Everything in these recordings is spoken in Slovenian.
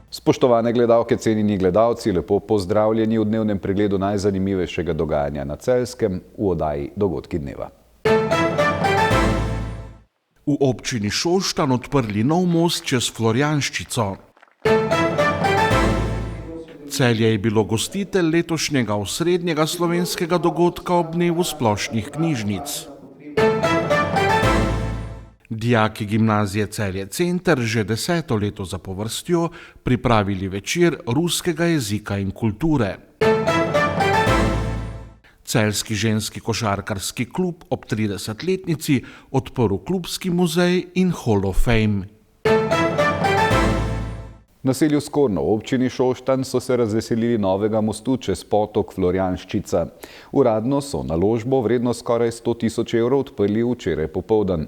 Spoštovane gledalke, cenjeni gledalci, lepo pozdravljeni v dnevnem pregledu najzanimivejšega dogajanja na Celjskem v oddaji Dogodki dneva. V občini Šoštanj odprli nov most čez Florjanščico. Celje je bilo gostitelj letošnjega osrednjega slovenskega dogodka ob dnevu splošnih knjižnic. Dijaki gimnazije Celje Center že 10. leto zapovrstjo pripravili večer ruskega jezika in kulture. Celjski ženski košarkarski klub ob 30-letnici odprl klubski muzej in Hall of Fame. V naselju Skorno v občini Šoštanj so se razveselili novega mostu čez potok Florjanščica. Uradno so naložbo vredno skoraj 100 000 evrov odprli včeraj popoldan.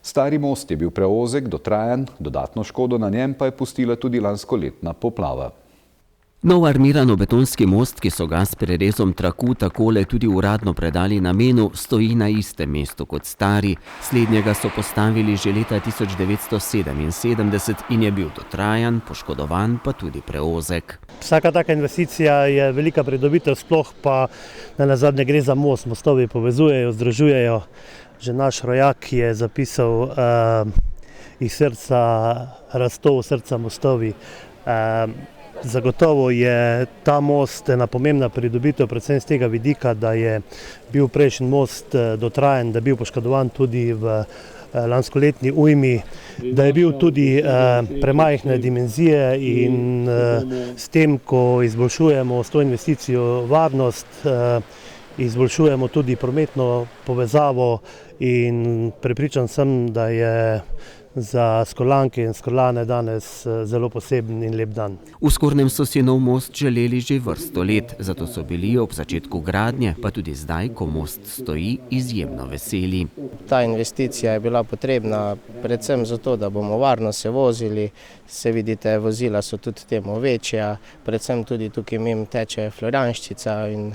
Stari most je bil preozek, dotrajan, dodatno škodo na njem pa je pustila tudi lanskoletna poplava. Nov armirano-betonski most, ki so ga s prerezom traku takole tudi uradno predali namenu, stoji na istem mestu kot stari. Slednjega so postavili že leta 1977 in je bil dotrajan, poškodovan pa tudi preozek. Vsaka taka investicija je velika pridobitev, sploh pa nenazadnje gre za most. Mostovi povezujejo, združujejo. Že naš rojak je zapisal iz srca rastov, srca mostovi. Zagotovo je ta most ena pomembna pridobitev, predvsem z tega vidika, da je bil prejšnji most dotrajan, da je bil poškodovan tudi v lanskoletni ujmi, da je bil tudi premajhne dimenzije in s tem, ko izboljšujemo s to investicijo varnost, izboljšujemo tudi prometno povezavo in prepričan sem, da je za Skorlanke in Skorlane danes zelo poseben in lep dan. V Skornem so si nov most želeli že vrsto let, zato so bili ob začetku gradnje, pa tudi zdaj, ko most stoji, izjemno veseli. Ta investicija je bila potrebna predvsem zato, da bomo varno se vozili. Se vidite, vozila so tudi temu večja, predvsem tudi tukaj mimo teče Florjanščica in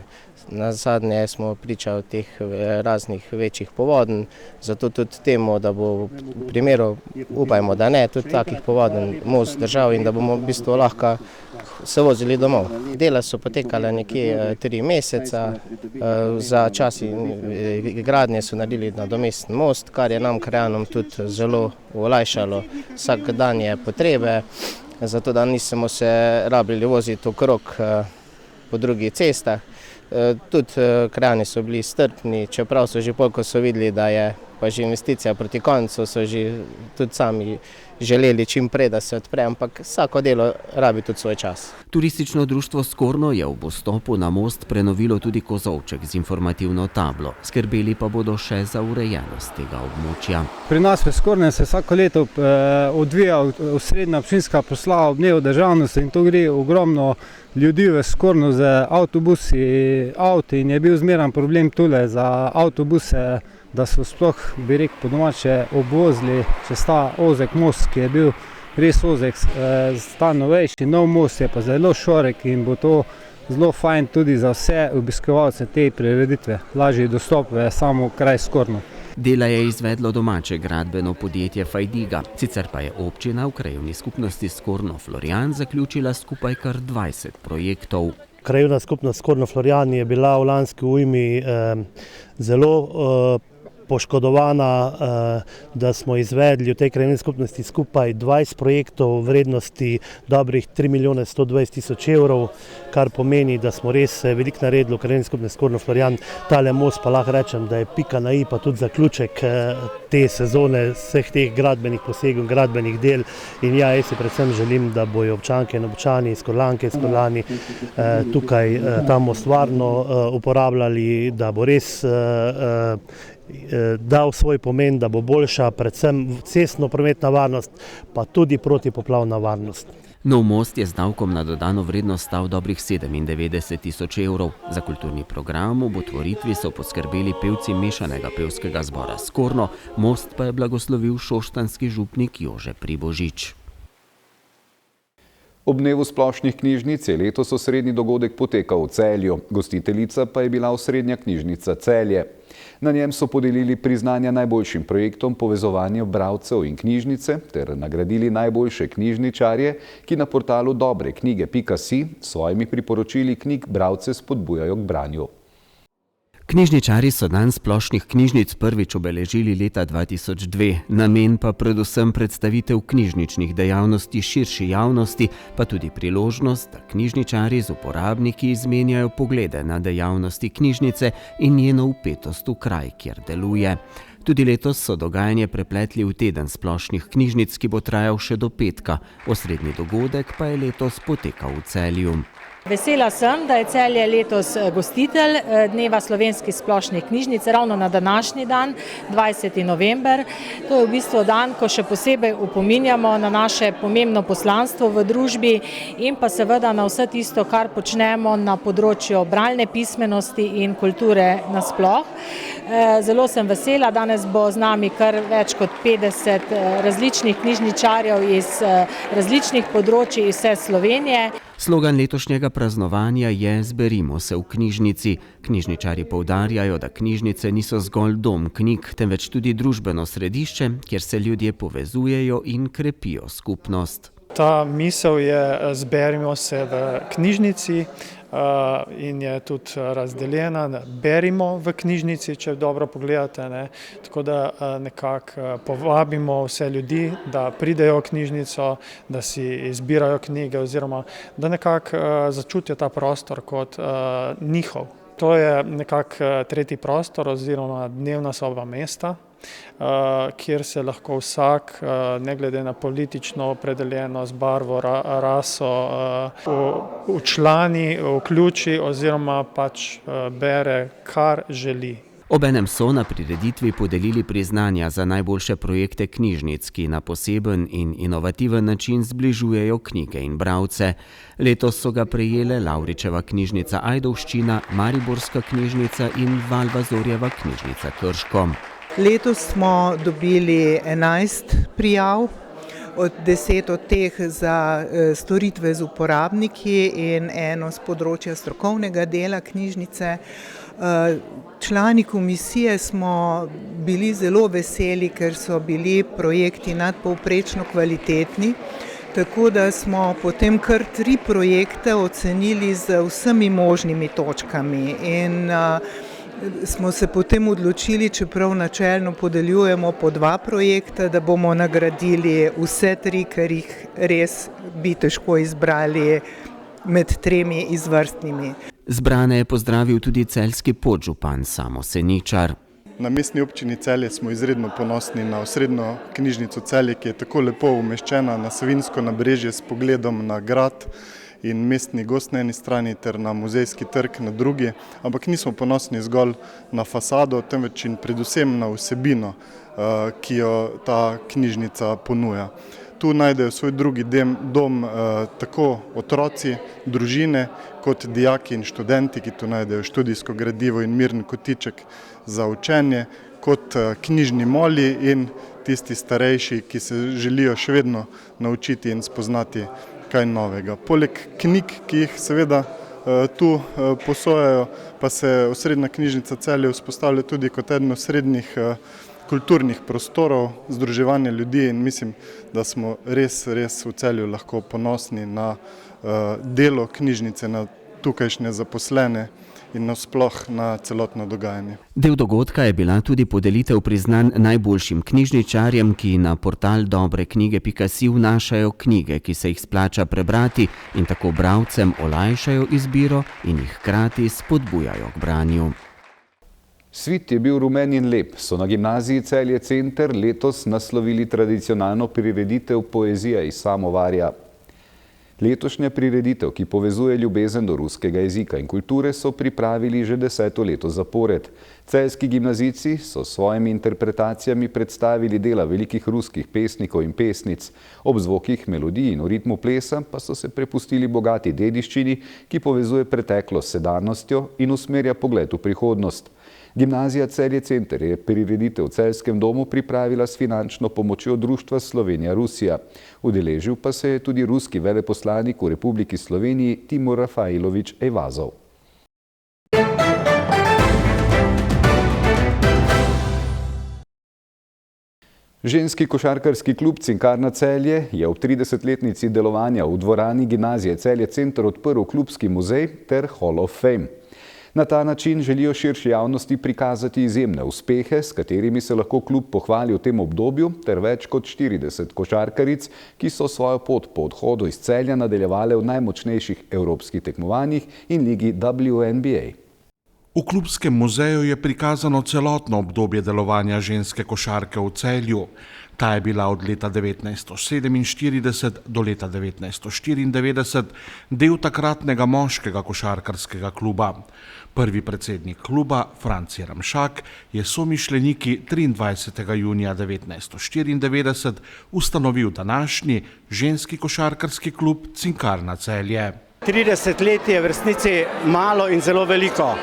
nazadnje smo pričali teh raznih večjih povodenj, zato tudi temu, da bo v primeru, upajmo, da ne, tudi takih povodenj most držal in da bomo v bistvu lahko se vozili domov. Dela so potekale nekje 3 meseca, za čas gradnje so naredili nadomesten most, kar je nam krajanom tudi zelo olajšalo vsakdanje potrebe, zato da nismo se rabili voziti okrog po drugih cestah. Tudi krajani so bili strpni, čeprav so že polko so videli, da je pa že investicija proti koncu, so že tudi sami želeli čim prej, da se odpre, ampak vsako delo rabi tudi svoj čas. Turistično društvo Skorno je ob vstopu na most prenovilo tudi kozolček z informativno tablo. Skrbeli pa bodo še za urejenost tega območja. Pri nas v Skornem se vsako leto odvija osrednja občinska proslava ob dnevu državnosti in to gre ogromno ljudi v Skornu z avtobusi, avti in je bil zmeran problem tule za avtobuse, da so sploh, bi rekel po domače, obvozili čez ta ozek most, ki je bil res ozek, ta novejši nov most je pa zelo šorek in bo to zelo fajn tudi za vse obiskovalce te prireditve, lažji dostop v samo kraj Skorno. Dela je izvedlo domače gradbeno podjetje Fajdiga, sicer pa je občina v krajevni skupnosti Skorno-Florjan zaključila skupaj kar 20 projektov. Krajevna skupnost Skorno-Florjan je bila v lanski ujmi zelo poškodovana, da smo izvedli v tej krajevni skupnosti skupaj 20 projektov vrednosti dobrih 3 120 000 evrov, kar pomeni, da smo res veliko naredili v krajevni skupnosti Skorno-Florjan. Tale most pa lahko rečem, da je pika na i, pa tudi zaključek te sezone, vseh teh gradbenih posegov, gradbenih del. In ja, jaz si predvsem želim, da bojo občanke in občani, Skorlanke in Skorlani tukaj ta most varno uporabljali, da bo res dal svoj pomen, da bo boljša predvsem cestno-prometna varnost, pa tudi protipoplavna varnost. Nov most je z davkom na dodano vrednost stal dobrih 97 000 evrov. Za kulturni program ob otvoritvi so poskrbeli pevci mešanega pevskega zbora Skorno, most pa je blagoslovil šoštanjski župnik Jože Pribožič. Ob dnevu splošnih knjižnic je letos osrednji dogodek potekal v Celju, gostiteljica pa je bila osrednja knjižnica Celje. Na njem so podelili priznanja najboljšim projektom povezovanja bralcev in knjižnice ter nagradili najboljše knjižničarje, ki na portalu dobreknjige.si s svojimi priporočili knjig bralce spodbujajo k branju. Knjižničarji so dan splošnih knjižnic prvič obeležili leta 2002, namen pa predvsem predstavitev knjižničnih dejavnosti širši javnosti, pa tudi priložnost, da knjižničarji z uporabniki izmenjajo poglede na dejavnosti knjižnice in njeno vpetost v kraj, kjer deluje. Tudi letos so dogajanje prepletli v teden splošnih knjižnic, ki bo trajal še do petka. Osrednji dogodek pa je letos potekal v Celju. Vesela sem, da je Celje letos gostitelj Dneva slovenskih splošnih knjižnic, ravno na današnji dan, 20. november. To je v bistvu dan, ko še posebej upominjamo na naše pomembno poslanstvo v družbi in pa seveda na vse tisto, kar počnemo na področju bralne pismenosti in kulture nasploh. Zelo sem vesela, danes bo z nami kar več kot 50 različnih knjižničarjev iz različnih področij iz vse Slovenije. Slogan letošnjega praznovanja je Zberimo se v knjižnici. Knjižničarji poudarjajo, da knjižnice niso zgolj dom knjig, temveč tudi družbeno središče, kjer se ljudje povezujejo in krepijo skupnost. Ta misel je Zberimo se v knjižnici in je tudi razdeljena, berimo v knjižnici, če dobro pogledate, ne. Tako da nekako povabimo vse ljudi, da pridejo v knjižnico, da si izbirajo knjige oziroma da nekako začutijo ta prostor kot njihov. To je nekako tretji prostor oziroma dnevna soba mesta, kjer se lahko vsak, ne glede na politično opredeljenost, barvo, raso, včlani, vključi oziroma pač bere, kar želi. Obenem so na prireditvi podelili priznanja za najboljše projekte knjižnic, ki na poseben in inovativen način zbližujejo knjige in bralce. Letos so ga prejele Lavričeva knjižnica Ajdovščina, Mariborska knjižnica in Valvazorjeva knjižnica Krško. Letos smo dobili 11 prijav, 10 od teh za storitve z uporabniki in eno z področja strokovnega dela knjižnice. Člani komisije smo bili zelo veseli, ker so bili projekti nadpovprečno kvalitetni, tako da smo potem kar 3 projekte ocenili z vsemi možnimi točkami in smo se potem odločili, čeprav načelno podeljujemo po 2 projekta, da bomo nagradili vse 3, ker jih res bi težko izbrali med 3 izvrstnimi. Zbrane je pozdravil tudi celjski podžupan Samo Seničar. Na Mestni občini Celje smo izredno ponosni na osrednjo knjižnico Celje, ki je tako lepo umeščena na Savinjsko nabrežje s pogledom na grad in mestni gozd na eni strani ter na Muzejski trg na drugi, ampak nismo ponosni zgolj na fasado, temveč in predvsem na vsebino, ki jo ta knjižnica ponuja. Tu najdejo svoj drugi dom tako otroci, družine, kot dijaki in študenti, ki tu najdejo študijsko gradivo in mirni kotiček za učenje, kot knjižni moli in tisti starejši, ki se želijo še vedno naučiti in spoznati kaj novega. Poleg knjig, ki jih seveda tu posojajo, pa se osrednja knjižnica Celje vzpostavlja tudi kot eden osrednjih kulturnih prostorov, združevanja ljudi in mislim, da smo res v Celju lahko ponosni na delo knjižnice, na tukajšnje zaposlene in nasploh na celotno dogajanje. Del dogodka je bila tudi podelitev priznanj najboljšim knjižničarjem, ki na portal dobreknjige.si vnašajo knjige, ki se jih splača prebrati in tako bralcem olajšajo izbiro in jih hkrati spodbujajo k branju. Svit je bil rumen in lep, so na gimnaziji Celje Center letos naslovili tradicionalno prireditev Poezija iz samovarja. Letošnja prireditev, ki povezuje ljubezen do ruskega jezika in kulture, so pripravili že 10. leto zapored. Celjski gimnazijci so s svojimi interpretacijami predstavili dela velikih ruskih pesnikov in pesnic. Ob zvokih melodij in v ritmu plesa pa so se prepustili bogati dediščini, ki povezuje preteklost s sedanostjo in usmerja pogled v prihodnost. Gimnazija Celje Center je prireditev v Celjskem domu pripravila s finančno pomočjo Društva Slovenija-Rusija. Udeležil pa se je tudi ruski veleposlanik v Republiki Sloveniji Timur Rafailovič Evazov. Ženski košarkarski klub Cinkarna Celje je ob 30-letnici delovanja v dvorani Gimnazije Celje Center odprl klubski muzej ter Hall of Fame. Na ta način želijo širši javnosti prikazati izjemne uspehe, s katerimi se lahko klub pohvali v tem obdobju, ter več kot 40 košarkaric, ki so svojo pot po odhodu iz Celja nadaljevale v najmočnejših evropskih tekmovanjih in ligi WNBA. V klubskem muzeju je prikazano celotno obdobje delovanja ženske košarke v Celju. Ta je bila od leta 1947 do leta 1994 del takratnega moškega košarkarskega kluba. Prvi predsednik kluba, Franci Ramšak, je somišljeniki 23. junija 1994 ustanovil današnji ženski košarkarski klub Cinkarna Celje. 30 let je v resnici malo in zelo veliko.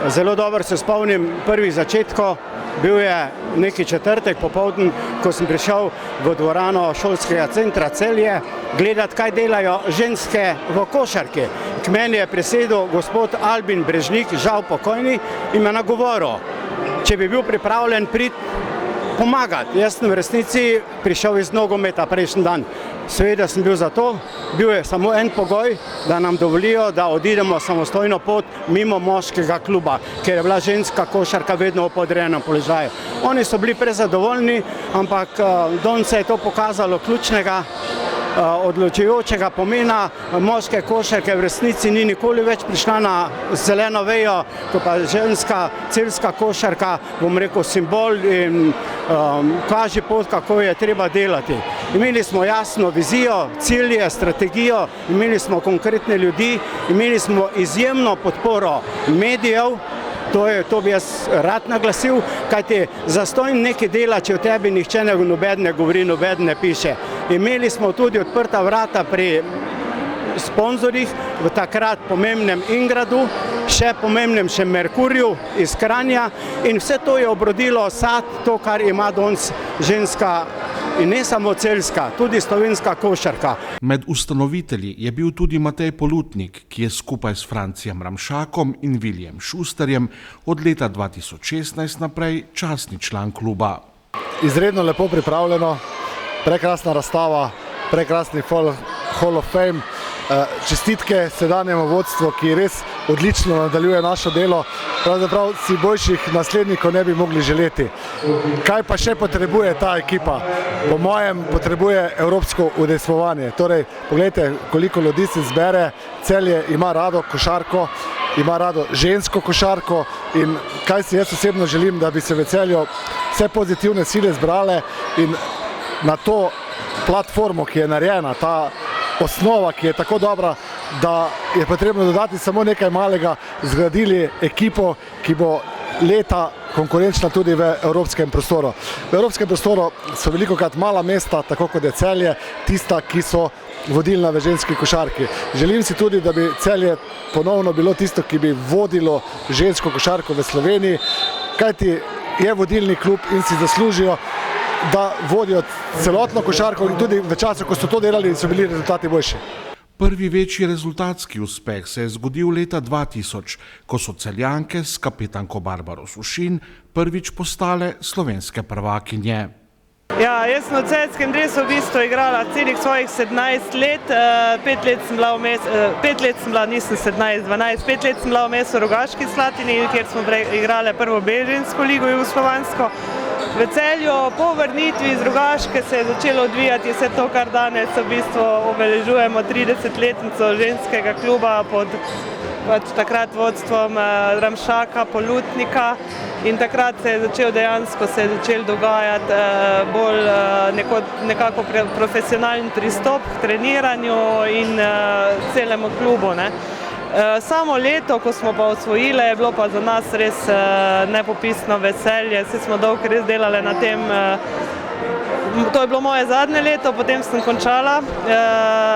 Zelo dobro se spomnim prvih začetkov. Bil je neki četrtek popoldan, ko sem prišel v dvorano šolskega centra Celje gledati, kaj delajo ženske v košarki. K meni je prisedel gospod Albin Brežnik, žal pokojni, in me nagovoril, če bi bil pripravljen priti pomagati. Jaz sem v resnici prišel iz nogometa prejšnji dan. Seveda sem bil za to, bil je samo en pogoj, da nam dovolijo, da odidemo samostojno pot mimo moškega kluba, ker je bila ženska košarka vedno v podrejenem položaju. Oni so bili prezadovoljni, ampak danes se je to pokazalo ključnega, odločujočega pomena. Moške košarke v resnici ni nikoli več prišla na zeleno vejo, ko pa ženska celjska košarka, bom rekel, simbol in kaže pot, kako je treba delati. Imeli smo jasno vizijo, cilje, strategijo, imeli smo konkretne ljudi, imeli smo izjemno podporo medijev. To bi jaz rad naglasil, kajti zastonj nekaj dela, če o tebi nihče nobeden ne govori, nobeden ne piše. Imeli smo tudi odprta vrata pri sponzorjih, v takrat pomembnem Ingradu, še pomembnem še Merkurju iz Kranja, in vse to je obrodilo sad, to, kar ima danes ženska in ne samo celjska, tudi slovenska košarka. Med ustanovitelji je bil tudi Matej Polutnik, ki je skupaj s Francijem Ramšakom in Viljem Šusterjem od leta 2016 naprej častni član kluba. Izredno lepo pripravljeno, prekrasna razstava, prekrasni Hall of Fame. Čestitke sedanjemu vodstvu, ki res odlično nadaljuje naše delo. Pravzaprav si boljših naslednikov ne bi mogli želeti. Kaj pa še potrebuje ta ekipa? Po mojem potrebuje evropsko udejstvovanje. Torej, pogledajte, koliko ljudi se zbere. Celje ima rado košarko, ima rado žensko košarko, in kaj si jaz osebno želim, da bi se v Celju vse pozitivne sile zbrale in na to platformo, ki je narejena, ta osnova, ki je tako dobra, da je potrebno dodati samo nekaj malega, zgradili ekipo, ki bo leta konkurenčna tudi v evropskem prostoru. V evropskem prostoru so velikokrat mala mesta, tako kot je Celje, tista, ki so vodilna v ženski košarki. Želim si tudi, da bi Celje ponovno bilo tisto, ki bi vodilo žensko košarko v Sloveniji, kajti je vodilni klub in si zaslužijo, da vodijo celotno košarko, in tudi v času, ko so to delali, so bili rezultati boljši. Prvi večji rezultatski uspeh se je zgodil leta 2000, ko so Celjanke s kapetanko Barbaro Sušin prvič postale slovenske prvakinje. Ja, jaz sem v celjskem dresu v bistvu igrala celih svojih 17 let, 5 let sem bila vmes, 5 let sem bila, nisem 17, 12, 5 let sem bila vmes v Rogaški Slatini, kjer smo igrale prvo B-žensko ligo jugoslovansko. V Celju po vrnitvi iz Rogaške se je začelo odvijati vse to, kar danes v bistvu obeležujemo 30-letnico ženskega kluba pod takrat vodstvom Ramšaka, Polutnika, in takrat se je začel dejansko dogajati bolj nekako profesionalen pristop k treniranju in celemu klubu. Samo leto, ko smo pa osvojile, je bilo pa za nas res nepopisno veselje. Vsi smo dolgo res delali na tem to je bilo moje zadnje leto, potem sem končala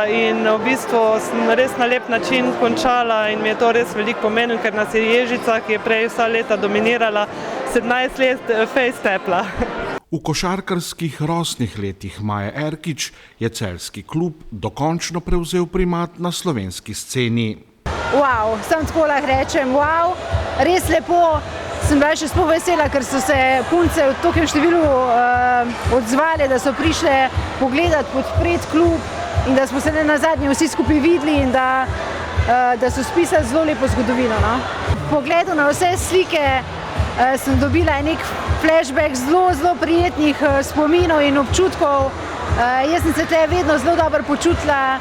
in v bistvu sem res na lep način končala in mi je to res veliko pomenilo, ker nas je Ježica, ki je prej vsa leta dominirala, 17 let fejst tepla. V košarkarskih rosnih letih Maje Erkić je celjski klub dokončno prevzel primat na slovenski sceni. Wow, sam tako lahko rečem, wow, res lepo. Sem bila še sploh vesela, ker so se punce v tokem številu odzvale, da so prišle pogledati, podpreti klub in da smo se nazadnje vsi skupaj videli in da so spisali zelo lepo zgodovino. No? V pogledu na vse slike sem dobila nek flashback zelo prijetnih spominov in občutkov. Jaz sem se tukaj vedno zelo dobro počutila,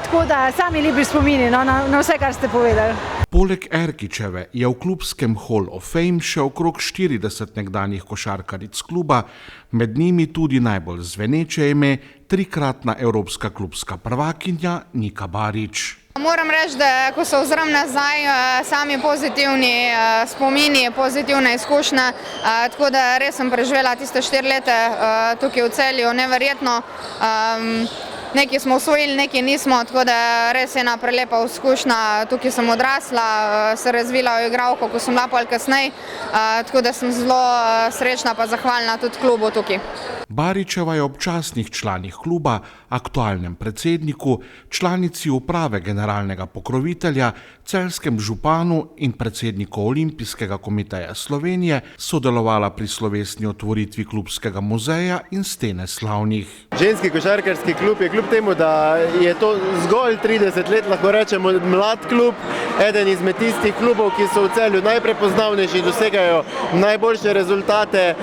tako da sami lepi spomini na vse, kar ste povedali. Poleg Erkićeve je v klubskem Hall of Fame še okrog 40 nekdanjih košarkaric kluba, med njimi tudi najbolj zveneče ime, trikratna evropska klubska prvakinja Nika Barić. Moram reči, da ko se ozrem nazaj, sami pozitivni spomini, pozitivna izkušnja, tako da res sem preživela tiste 4 leta tukaj v Celju, neverjetno. Nekaj smo osvojili, nekaj nismo, tako da res je ena prelepa izkušnja. Tukaj sem odrasla, se razvila v igralko, ko sem bila pol kasneje, tako da sem zelo srečna pa zahvalna tudi klubu tukaj. Barićeva je ob častnih članih kluba, aktualnem predsedniku, članici uprave generalnega pokrovitelja, celjskem županu in predsedniku Olimpijskega komiteja Slovenije sodelovala pri slovesni otvoritvi klubskega muzeja in stene slavnih. Ženski košarkarski klub je kljub temu, da je to zgolj 30 let, lahko rečemo, mlad klub, eden izmed tistih klubov, ki so v Celju najprepoznavnejši in dosegajo najboljše rezultate,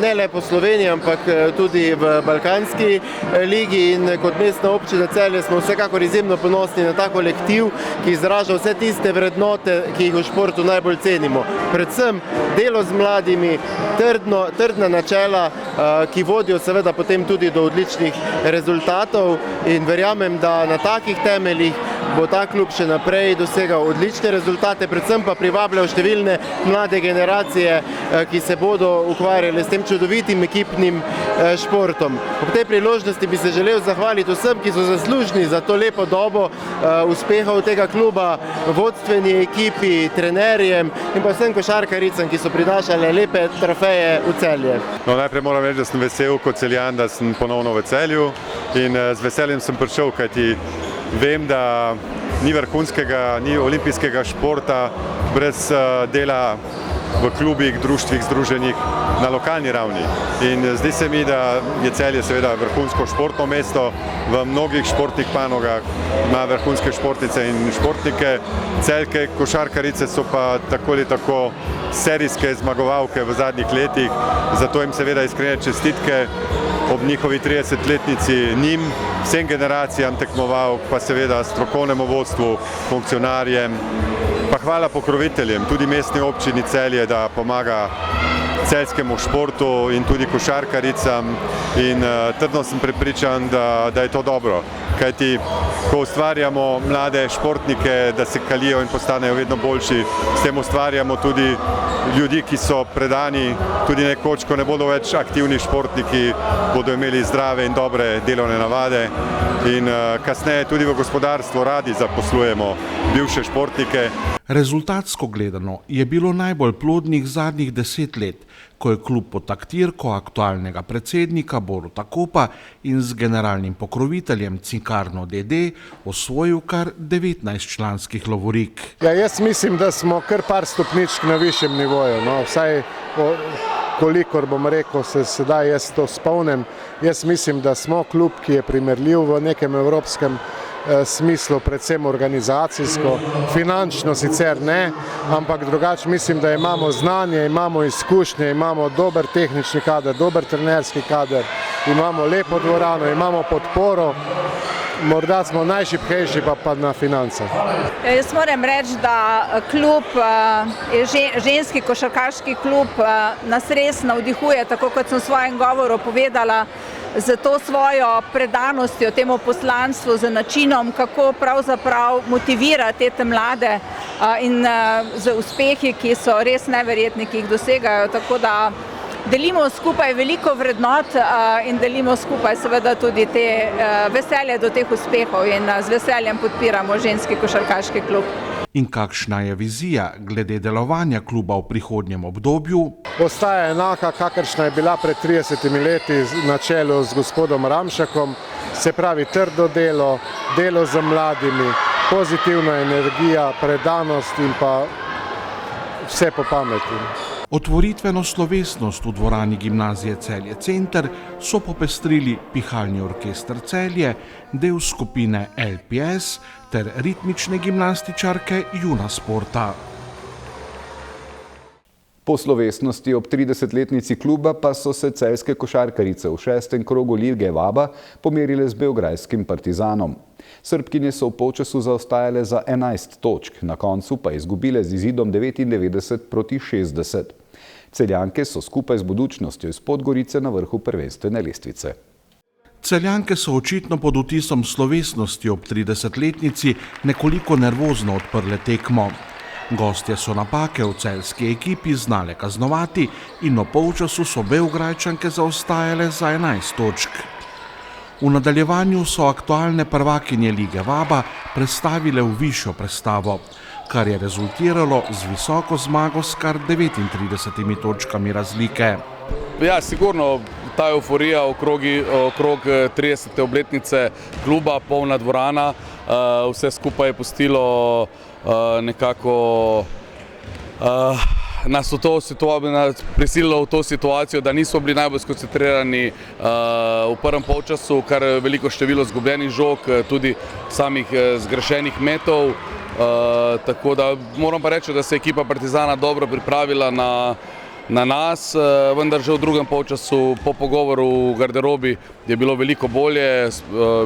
ne le po Sloveniji, ampak tudi v Balkanski ligi, in kot mestna občina Celje smo vsekakor izjemno ponosni na ta kolektiv, ki izraža vse tiste vrednote, ki jih v športu najbolj cenimo. Predvsem delo z mladimi, trdna načela, ki vodijo seveda potem tudi do odličnih rezultatov, in verjamem, da na takih temeljih bo ta klub še naprej dosegal odlične rezultate, predvsem pa privabljal številne mlade generacije, ki se bodo ukvarjali s tem čudovitim ekipnim športom. Ob tej priložnosti bi se želel zahvaliti vsem, ki so zaslužni za to lepo dobo uspehov tega kluba, vodstveni ekipi, trenerjem in pa vsem košarkaricam, ki so prinašale lepe trofeje v Celje. No, najprej moram reči, da sem vesel kot Celjan, da sem ponovno v Celju, in z veseljem sem prišel, kajti vem, da ni vrhunskega, ni olimpijskega športa brez dela v klubih, društvih, združenjih na lokalni ravni. In zdi se mi, da je Celje seveda vrhunsko športno mesto, v mnogih športnih panogah ima vrhunske športnice in športnike. Celjke košarkarice so pa tako ali tako serijske zmagovalke v zadnjih letih, zato jim seveda iskrene čestitke ob njihovi 30-letnici njim, vsem generacijam tekmovalk, pa seveda strokovnemu vodstvu, funkcionarjem, pa hvala pokroviteljem, tudi mestni občini Celje, da pomaga celjskemu športu in tudi košarkaricam, in trdno sem prepričan, da je to dobro. Kajti, ko ustvarjamo mlade športnike, da se kalijo in postanejo vedno boljši, s tem ustvarjamo tudi ljudi, ki so predani, tudi nekoč, ko ne bodo več aktivni športniki, bodo imeli zdrave in dobre delovne navade, in kasneje tudi v gospodarstvu radi zaposlujemo bivše športnike. Rezultatsko gledano je bilo najbolj plodnih zadnjih 10 let, ko je klub pod taktirko aktualnega predsednika Boruta Kopa in z generalnim pokroviteljem Cinkarno DD osvojil kar 19 članskih lovorik. Ja, jaz mislim, da smo kar par stopničk na višjem nivoju, no, vsaj kolikor bom rekel, se sedaj jaz to spomnim. Jaz mislim, da smo klub, ki je primerljiv v nekem evropskem smislu, predvsem organizacijsko, finančno sicer ne, ampak drugače mislim, da imamo znanje, imamo izkušnje, imamo dober tehnični kader, dober trenerski kader, imamo lepo dvorano, imamo podporo, morda smo najšibkejši pa na financah. Jaz moram reči, da klub, ženski košarkarski klub nas res navdihuje, tako kot sem v svojem govoru povedala, z to svojo predanostjo temu poslanstvu, z načinom, kako pravzaprav motivirati te mlade in z uspehi, ki so res neverjetni, ki jih dosegajo. Tako da delimo skupaj veliko vrednot in delimo skupaj seveda tudi te veselje do teh uspehov in z veseljem podpiramo ženski košarkaški klub. In kakšna je vizija glede delovanja kluba v prihodnjem obdobju? Ostaja enaka, kakršna je bila pred 30 leti na čelu z gospodom Ramšakom, se pravi trdo delo, delo z mladimi, pozitivna energija, predanost in pa vse po pameti. Otvoritveno slovesnost v dvorani Gimnazije Celje Center so popestrili Pihalni orkester Celje, del skupine LPS ter ritmične gimnastičarke Juna Sporta. Po slovesnosti ob 30-letnici kluba pa so se celjske košarkarice v 6. krogu Lige Vaba pomerile z beograjskim Partizanom. Srbkinje so v polčasu zaostajale za 11 točk, na koncu pa izgubile z izidom 99-60. Celjanke so skupaj z Budućnostjo iz Podgorice na vrhu prvenstvene lestvice. Celjanke so očitno pod vtisom slovesnosti ob 30-letnici nekoliko nervozno odprle tekmo. Gostje so napake v celjski ekipi znale kaznovati in v polčasu so Beograjčanke zaostajale za 11 točk. V nadaljevanju so aktualne prvakinje Lige Vaba prestavile v višjo prestavo, kar je rezultiralo z visoko zmago s kar 39 točkami razlike. Ja, sigurno ta euforija okrog 30. obletnice kluba, polna dvorana, vse skupaj je pustilo nekako nas prisililo v to situacijo, da nismo bili najbolj skoncentrirani v prvem polčasu, kar veliko število zgubljenih žog, tudi samih zgrešenih metov. Tako da moram pa reči, da se je ekipa Partizana dobro pripravila na nas, vendar že v drugem polčasu po pogovoru v garderobi je bilo veliko bolje,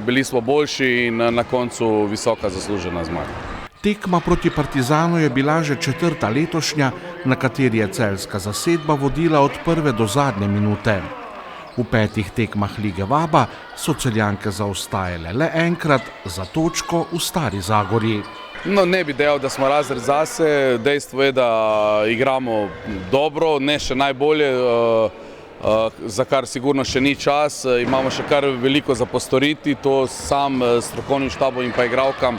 bili smo boljši in na koncu visoka zaslužena zmaga. Tekma proti Partizanu je bila že 4. letošnja, na kateri je celjska zasedba vodila od prve do zadnje minute. V 5 tekmah Lige Vaba so Celjanke zaostajale le enkrat za točko v Stari Zagori. No, ne bi dejal, da smo razred zase, dejstvo je, da igramo dobro, ne še najbolje, za kar sigurno še ni čas, imamo še kar veliko za postoriti, to sam strokovnim štabom in pa igralkam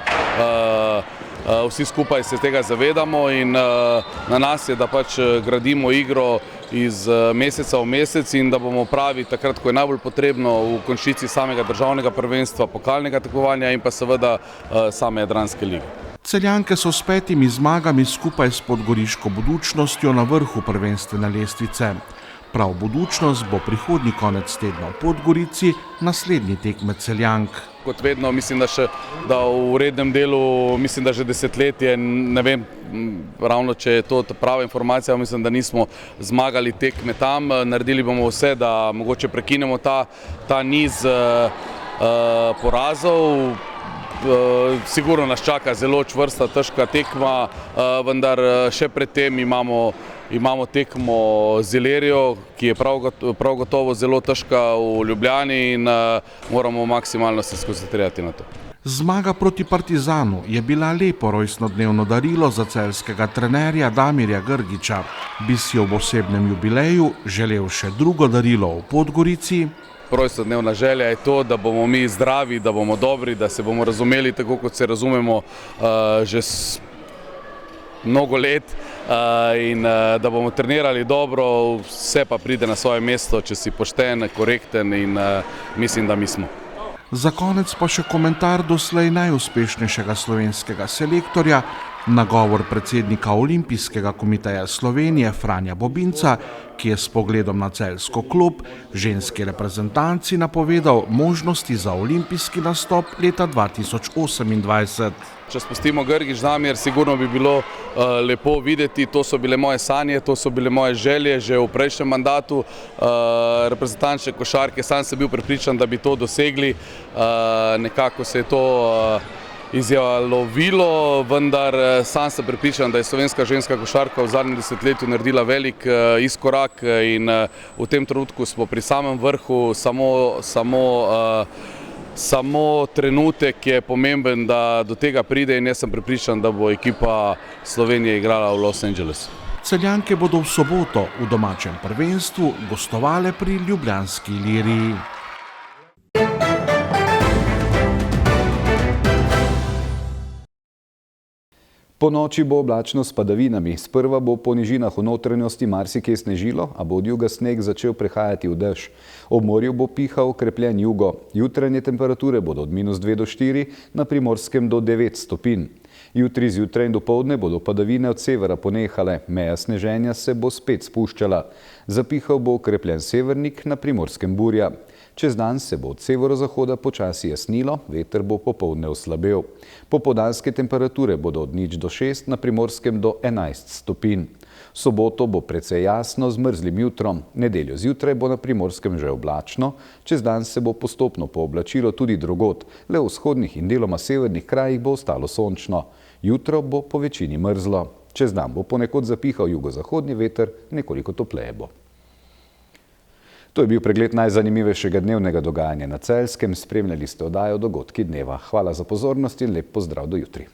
vsi skupaj se tega zavedamo in na nas je, da pač gradimo igro iz meseca v mesec in da bomo pravi takrat, ko je najbolj potrebno v končnici samega državnega prvenstva, pokalnega tekmovanja in pa seveda same jadranske lige. Celjanke so s 5 zmagami skupaj s podgoriško Budućnostjo na vrhu prvenstvene lestvice. Prav Budućnost bo prihodnji konec tedna v Podgorici naslednji tekmec Celjank. Kot vedno, mislim, da v rednem delu, mislim, da že desetletje, ne vem ravno, če je to prava informacija, mislim, da nismo zmagali tekme tam. Naredili bomo vse, da mogoče prekinemo ta niz porazov. Sigurno nas čaka zelo čvrsta, težka tekma, vendar še pred tem imamo tekmo z Ilerijo, ki je prav gotovo zelo težka v Ljubljani in moramo maksimalno se skoncentrirati na to. Zmaga proti Partizanu je bila lepo rojstnodnevno darilo za celjskega trenerja Damirja Grgiča. Bi si ob osebnem jubileju želel še drugo darilo v Podgorici? Rojstnodnevna želja je to, da bomo mi zdravi, da bomo dobri, da se bomo razumeli tako, kot se razumemo že mnogo let in da bomo trenirali dobro, vse pa pride na svoje mesto, če si pošten, korekten in mislim, da mi smo. Za konec pa še komentar doslej najuspešnejšega slovenskega selektorja, nagovor predsednika Olimpijskega komiteja Slovenije Franja Bobinca, ki je s pogledom na celjsko klub ženski reprezentanci napovedal možnosti za olimpijski nastop leta 2028. Če spustimo Grgič Damir, sigurno bi bilo lepo videti, to so bile moje sanje, to so bile moje želje že v prejšnjem mandatu reprezentančne košarke, sam sem bil prepričan, da bi to dosegli, nekako se je to izjalovilo, vendar sam sem prepričan, da je slovenska ženska košarka v zadnjem desetletju naredila velik izkorak in v tem trenutku smo pri samem vrhu, samo trenutek je pomemben, da do tega pride in jaz sem prepričan, da bo ekipa Slovenije igrala v Los Angelesu. Celjanke bodo v soboto v domačem prvenstvu gostovale pri ljubljanski Iliriji. Po noči bo oblačno s padavinami. Sprva bo po nižinah v notranjosti marsikje snežilo, a bo od juga sneg začel prehajati v dež. Ob morju bo pihal okrepljen jugo. Jutranje temperature bodo od -2 do 4, na Primorskem do 9 stopinj. Jutri zjutraj in dopoldne bodo padavine od severa ponehale, meja sneženja se bo spet spuščala. Zapihal bo okrepljen severnik, na Primorskem burja. Čez dan se bo od severozahoda počasi jasnilo, veter bo popoldne oslabel. Popoldanske temperature bodo od 0 do 6, na Primorskem do 11 stopinj. V soboto bo precej jasno z mrzlim jutrom. Nedeljo zjutraj bo na Primorskem že oblačno, čez dan se bo postopno pooblačilo tudi drugod, le v vzhodnih in deloma severnih krajih bo ostalo sončno. Jutro bo po večini mrzlo. Čez dan bo ponekod zapihal jugozahodni veter, nekoliko topleje bo. To je bil pregled najzanimivejšega dnevnega dogajanja na Celjskem. Spremljali ste oddajo Dogodki dneva. Hvala za pozornost in lep pozdrav do jutri.